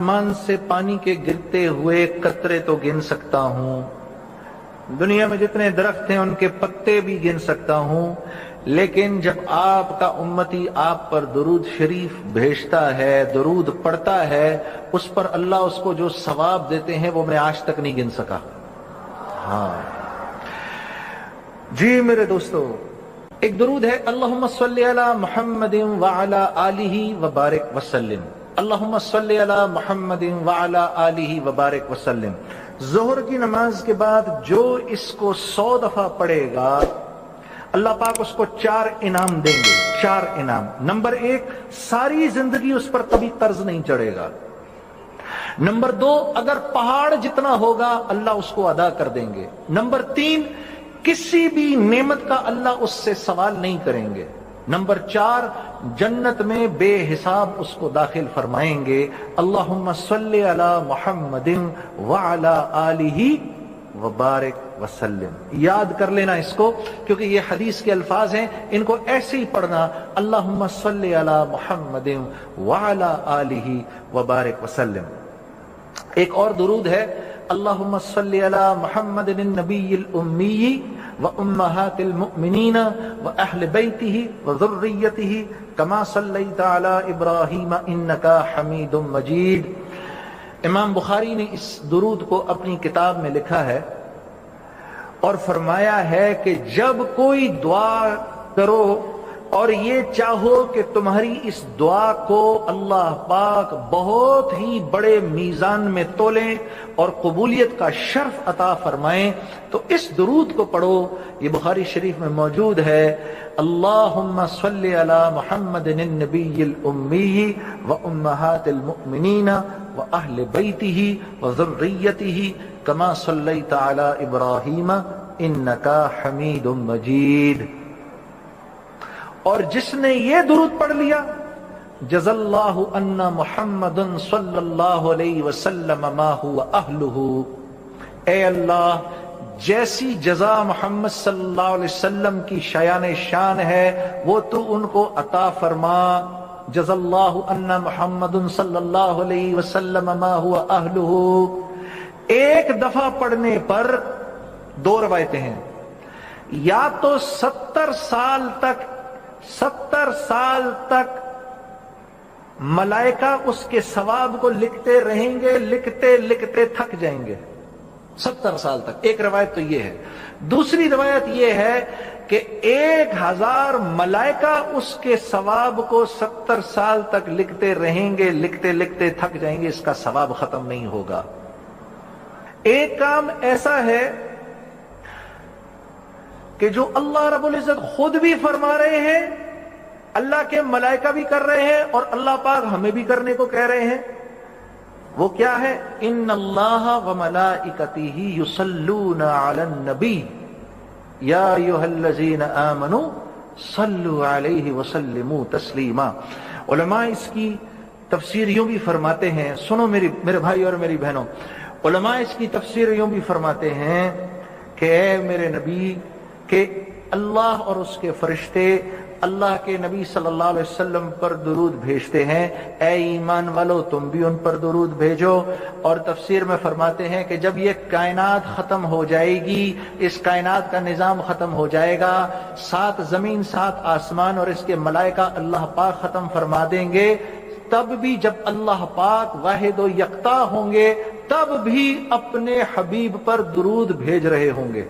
आसमान से पानी के गिरते हुए कतरे तो गिन सकता हूं, दुनिया में जितने दरख्त हैं उनके पत्ते भी गिन सकता हूं, लेकिन जब आपका उम्मती आप पर दुरूद शरीफ भेजता है, दुरूद पढ़ता है, उस पर अल्लाह उसको जो सवाब देते हैं वो मैं आज तक नहीं गिन सका। हाँ जी मेरे दोस्तों, एक दुरूद है, अल्लाहुम्मा सल्ली अला मुहम्मदिन व अला आलिहि व बारिक वसल्लिम, अल्लाहुम्मा सल्ली अला मुहम्मदिन व अला आलिहि व बारिक वसल्लिम। जोहर की नमाज के बाद जो इसको 100 दफा पढ़ेगा अल्लाह पाक उसको 4 इनाम देंगे। 4 इनाम। नंबर 1, सारी जिंदगी उस पर कभी कर्ज नहीं चढ़ेगा। नंबर 2, अगर पहाड़ जितना होगा अल्लाह उसको अदा कर देंगे। नंबर 3, किसी भी नेमत का अल्लाह उससे सवाल नहीं करेंगे। नंबर 4, जन्नत में बेहिसाब उसको दाखिल फरमाएंगे। अल्लाहुम्मा सल्ली अला मुहम्मदिन व अला आलिहि व बारिक वसल्लिम। याद कर लेना इसको, क्योंकि ये हदीस के अल्फाज हैं, इनको ऐसे ही पढ़ना, अल्लाहुम्मा सल्ली अला मुहम्मदिन व अला आलिहि व बारिक वसल्लिम। एक और दुरूद है, अल्लाहुम्मा सल्ली अला मुहम्मदिन नबिय्यिल उम्मी व उम्महातिल मुमिनीन व अहले बैतिही व ज़ुर्रिय्यतिही कमा सल्लैता अला इब्राहीम इन्नका हमीदुम मजीद। इमाम बुखारी ने इस दुरूद को अपनी किताब में लिखा है और फरमाया है कि जब कोई दुआ करो और ये चाहो कि तुम्हारी इस दुआ को अल्लाह पाक बहुत ही बड़े मीजान में तोलें और कबूलियत का शर्फ अता फरमाएं, तो इस दुरूद को पढ़ो। ये बुखारी शरीफ में मौजूद है, अल्लाहुम्मा सल्ली अला मुहम्मदिन नबिय्यिल उम्मी व उम्महातिल मुमिनीन व अहले बैतिही व ज़ुर्रिय्यतिही कमा सल्लैता अला इब्राहीम इन्नका हमीदुम मजीद। और जिसने ये दुरूद पढ़ लिया, जज़ल्लाहु अन्ना मुहम्मदुन सल्लल्लाहु अलैहि वसल्लम मा हुवा अहलुहु। ए अल्लाह, जैसी जज़ा मोहम्मद सल्लल्लाहु अलैहि वसल्लम की शायान शान है वो तू उनको अता फरमा। जज़ल्लाहु अन्ना मुहम्मदुन सल्लल्लाहु अलैहि वसल्लम मा हुवा अहलुहु। एक दफा पढ़ने पर 2 रवायतें हैं, या तो 70 साल तक मलाइका उसके सवाब को लिखते रहेंगे, लिखते लिखते थक जाएंगे। 70 साल तक। एक रवायत तो ये है। दूसरी रवायत ये है कि 1000 मलाइका उसके सवाब को 70 साल तक लिखते रहेंगे, लिखते लिखते थक जाएंगे, इसका सवाब खत्म नहीं होगा। एक काम ऐसा है कि जो अल्लाह रब्बुल इज्जत खुद भी फरमा रहे हैं, अल्लाह के मलाइका भी कर रहे हैं और अल्लाह पाक हमें भी करने को कह रहे हैं। वो क्या है? इन्नल्लाह व मलाइकतिही युसल्लूना अलन नबी या अय्युहल्लज़ीना आमनू सल्लु अलैहि व सल्लिमू तस्लीमा। उलमा इसकी तफसीर यूं भी फरमाते हैं, सुनो मेरे भाई और मेरी बहनों, उलमा इसकी तफसीर यूं भी फरमाते हैं कि ऐ मेरे नबी कि अल्लाह और उसके फरिश्ते अल्लाह के नबी सल्लल्लाहु अलैहि वसल्लम पर दुरूद भेजते हैं, ऐ ईमान वालो तुम भी उन पर दुरूद भेजो। और तफसीर में फरमाते हैं कि जब ये कायनात खत्म हो जाएगी, इस कायनात का निजाम खत्म हो जाएगा, 7 जमीन 7 आसमान और इसके मलाइका अल्लाह पाक खत्म फरमा देंगे, तब भी जब अल्लाह पाक वाहिद व यक्ता होंगे, तब भी अपने हबीब पर दुरूद भेज रहे होंगे।